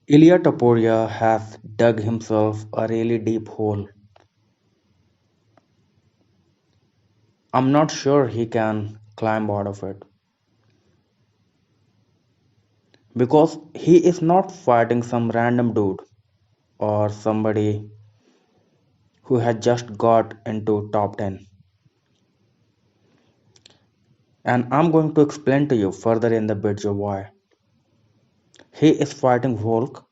Ila Topuria has dug himself a really deep hole. I'm not sure he can climb out of it because he is not fighting some random dude or somebody who had just got into top 10. And I'm going to explain to you further in the video why. He is fighting Volk,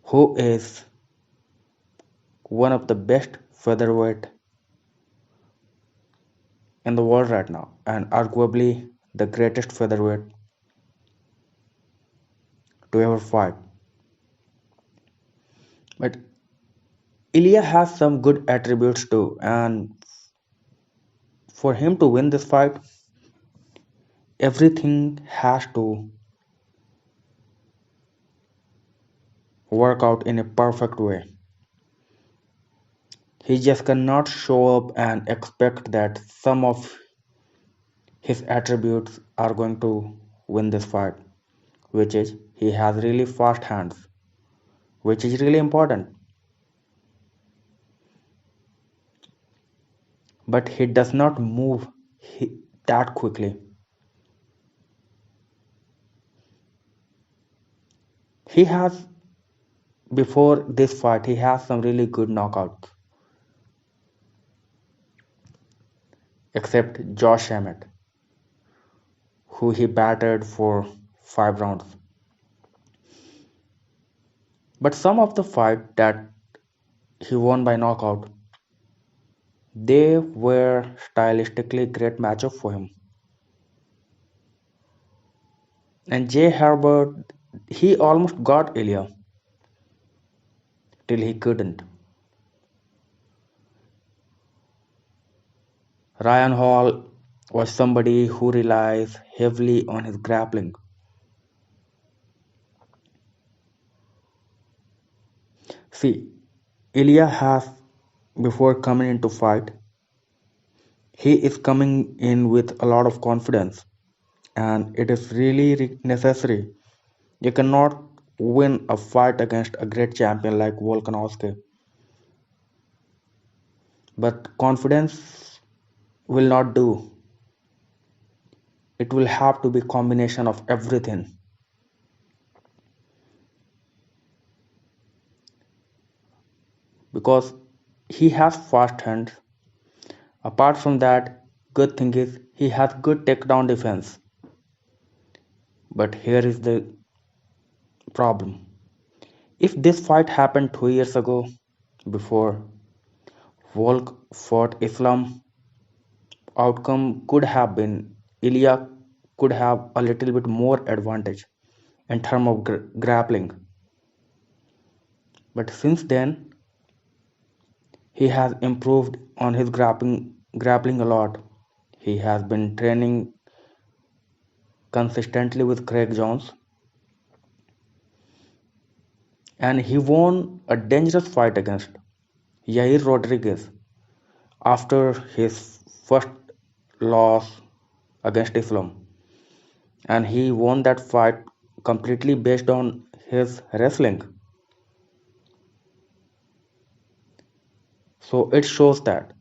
who is one of the best featherweight in the world right now and arguably the greatest featherweight to ever fight. But Ilya has some good attributes too, and for him to win this fight, everything has to work out in a perfect way. He just cannot show up and expect that some of his attributes are going to win this fight, which is he has really fast hands, which is really important, but he does not move that quickly. He has, before this fight, he has some really good knockouts, except Josh Emmett, who he battered for 5 rounds. But some of the fight that he won by knockout, they were stylistically great matchup for him. And Jay Herbert, he almost got Ilya till he couldn't. Ryan Hall was somebody who relies heavily on his grappling. See, Ilya has, before coming into fight, he is coming in with a lot of confidence, and it is really necessary. You cannot win a fight against a great champion like Volkanovski, but confidence will not do. It will have to be combination of everything because he has fast hands. Apart from that, good thing is he has good takedown defense. But here is the problem. If this fight happened 2 years ago, before Volk fought Islam, outcome could have been Ilya could have a little bit more advantage in terms of grappling. But since then, he has improved on his grappling a lot. He has been training consistently with Craig Jones, and he won a dangerous fight against Yair Rodriguez after his first loss against Islam, and he won that fight completely based on his wrestling. So it shows that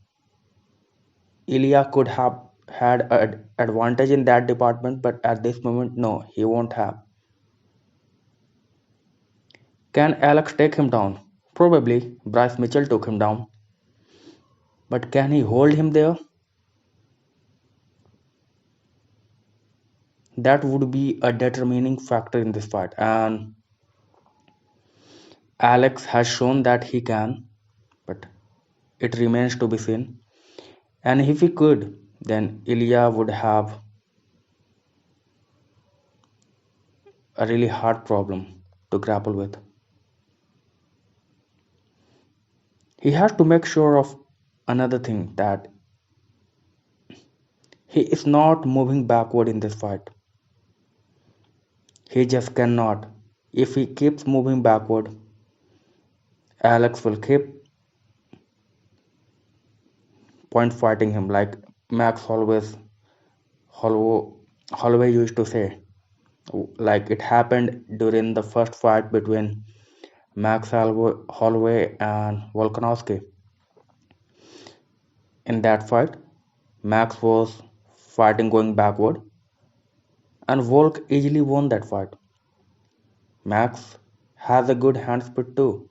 Ilya could have had an advantage in that department, but at this moment, no, he won't have. Can Alex take him down? Probably. Bryce Mitchell took him down, but can he hold him there? That would be a determining factor in this fight, and Alex has shown that he can, but it remains to be seen. And if he could, then Ilya would have a really hard problem to grapple with. He has to make sure of another thing that he is not moving backward in this fight. He just cannot. If he keeps moving backward, Alex will keep point fighting him like Max Holloway used to say. Like it happened during the first fight between Holloway and Volkanovski. In that fight, Max was fighting going backward, and Volk easily won that fight. Max has a good hand speed too,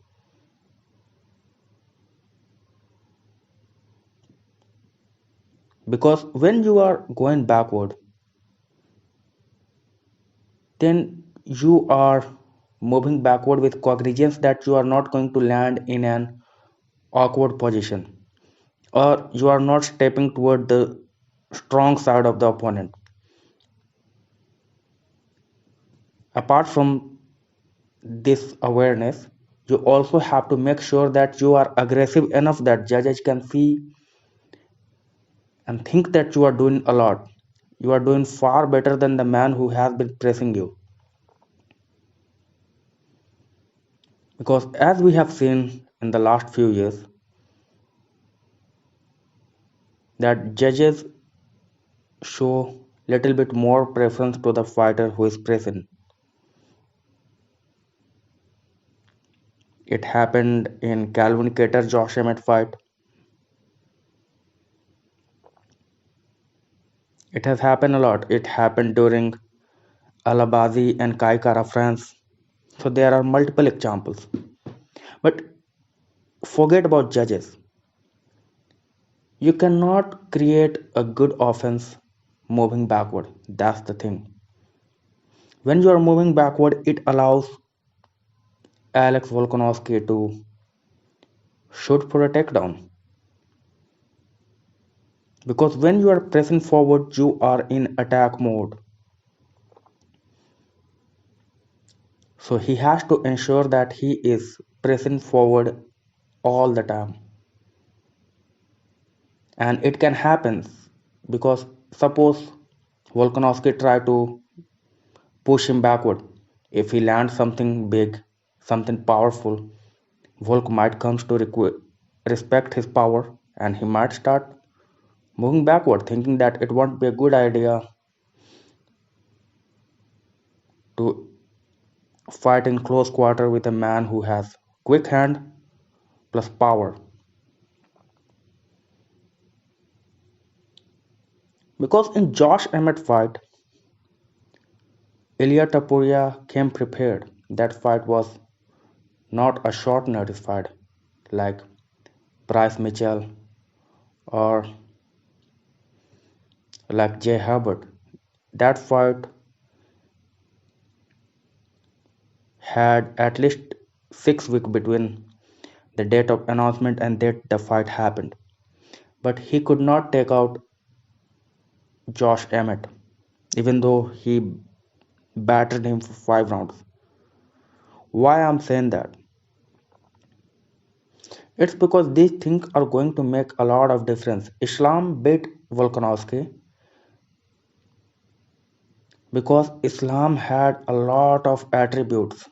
because when you are going backward, then you are moving backward with cognizance that you are not going to land in an awkward position, or you are not stepping toward the strong side of the opponent. Apart from this awareness, you also have to make sure that you are aggressive enough that judges can see and think that you are doing a lot. You are doing far better than the man who has been pressing you. Because as we have seen in the last few years, that judges show little bit more preference to the fighter who is pressing. It happened in Calvin Cater Josh Emmett fight. It has happened a lot. It happened during Alabazi and Kai Kara France. So there are multiple examples. But forget about judges. You cannot create a good offense moving backward. That's the thing. When you are moving backward, it allows Alex Volkanovski to shoot for a takedown. Because when you are pressing forward, you are in attack mode. So he has to ensure that he is pressing forward all the time. And it can happen because suppose Volkanovski try to push him backward. If he lands something big, something powerful, Volk might come to respect his power and he might start moving backward, thinking that it won't be a good idea to fight in close quarter with a man who has quick hand plus power. Because in Josh Emmett fight, Ila Topuria came prepared. That fight was not a short notice fight like Bryce Mitchell or like Jay Herbert. That fight had at least 6 weeks between the date of announcement and that the fight happened. But he could not take out Josh Emmett, even though he battered him for 5 rounds. Why I'm saying that? It's because these things are going to make a lot of difference. Islam beat Volkanovski because Islam had a lot of attributes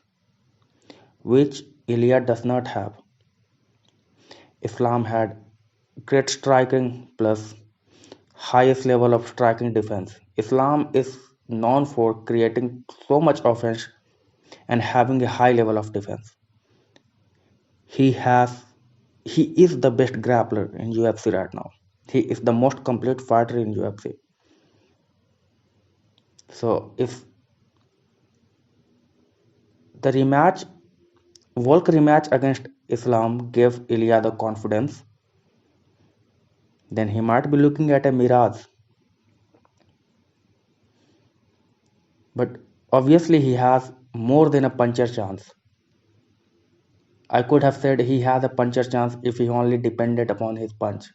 which Ilya does not have. Islam had great striking plus highest level of striking defense. Islam is known for creating so much offense and having a high level of defense. He has he is the best grappler in UFC right now. He is the most complete fighter in UFC. So if the Volk rematch against Islam gave Ilya the confidence, then he might be looking at a Mirage. But obviously he has more than a puncher chance. I could have said he has a puncher chance if he only depended upon his punch.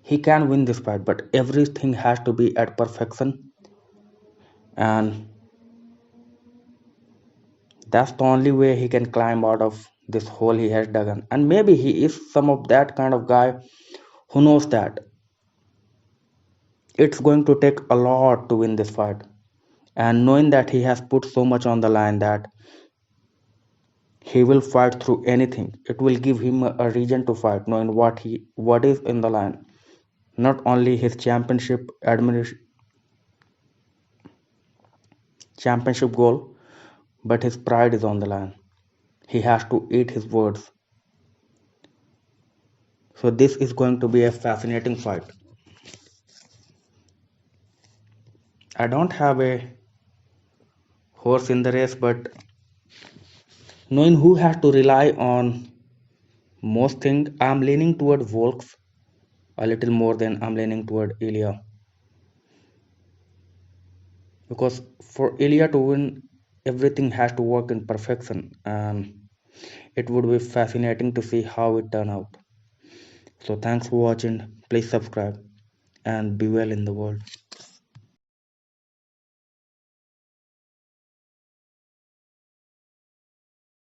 He can win this fight, but everything has to be at perfection, and that's the only way he can climb out of this hole he has dug. And maybe he is some of that kind of guy who knows that it's going to take a lot to win this fight. And knowing that he has put so much on the line that he will fight through anything, it will give him a reason to fight, knowing what is in the line. Not only his championship championship goal, but his pride is on the line. He has to eat his words. So this is going to be a fascinating fight. I don't have a horse in the race, but knowing who has to rely on most things, I'm leaning toward Volks a little more than I'm leaning toward Ilya. Because for Ilya to win, everything has to work in perfection, and it would be fascinating to see how it turn out. So thanks for watching. Please subscribe and be well in the world.